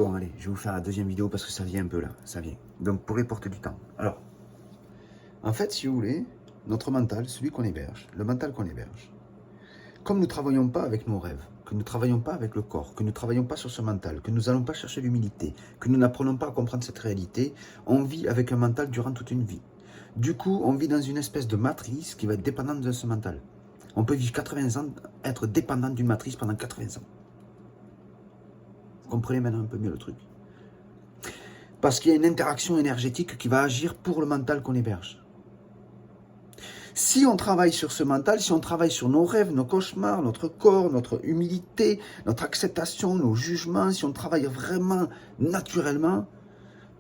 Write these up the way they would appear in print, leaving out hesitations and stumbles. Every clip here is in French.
Bon, allez, je vais vous faire la deuxième vidéo parce que ça vient un peu là, ça vient. Donc, pour les porter du temps. Alors, en fait, si vous voulez, notre mental, celui qu'on héberge, le mental qu'on héberge, comme nous ne travaillons pas avec nos rêves, que nous ne travaillons pas avec le corps, que nous ne travaillons pas sur ce mental, que nous n'allons pas chercher l'humilité, que nous n'apprenons pas à comprendre cette réalité, on vit avec un mental durant toute une vie. Du coup, on vit dans une espèce de matrice qui va être dépendante de ce mental. On peut vivre 80 ans, être dépendant d'une matrice pendant 80 ans. Vous comprenez maintenant un peu mieux le truc. Parce qu'il y a une interaction énergétique qui va agir pour le mental qu'on héberge. Si on travaille sur ce mental, si on travaille sur nos rêves, nos cauchemars, notre corps, notre humilité, notre acceptation, nos jugements, si on travaille vraiment naturellement,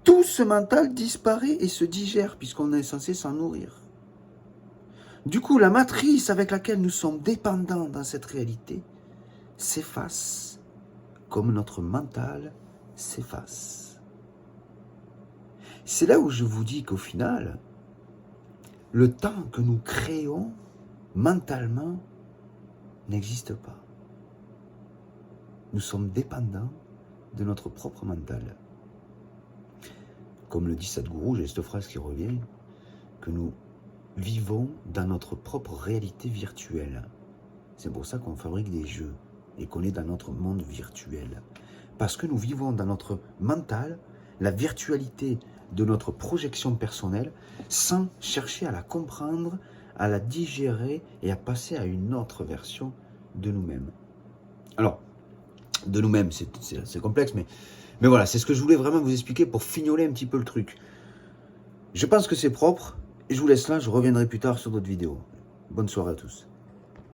tout ce mental disparaît et se digère puisqu'on est censé s'en nourrir. Du coup, la matrice avec laquelle nous sommes dépendants dans cette réalité s'efface comme notre mental s'efface. C'est là où je vous dis qu'au final, le temps que nous créons mentalement n'existe pas. Nous sommes dépendants de notre propre mental. Comme le dit Sadhguru, j'ai cette phrase qui revient, que nous vivons dans notre propre réalité virtuelle. C'est pour ça qu'on fabrique des jeux et qu'on est dans notre monde virtuel. Parce que nous vivons dans notre mental la virtualité de notre projection personnelle sans chercher à la comprendre, à la digérer et à passer à une autre version de nous-mêmes. Alors, de nous-mêmes, c'est complexe, mais voilà, c'est ce que je voulais vraiment vous expliquer pour fignoler un petit peu le truc. Je pense que c'est propre, et je vous laisse là, je reviendrai plus tard sur d'autres vidéos. Bonne soirée à tous.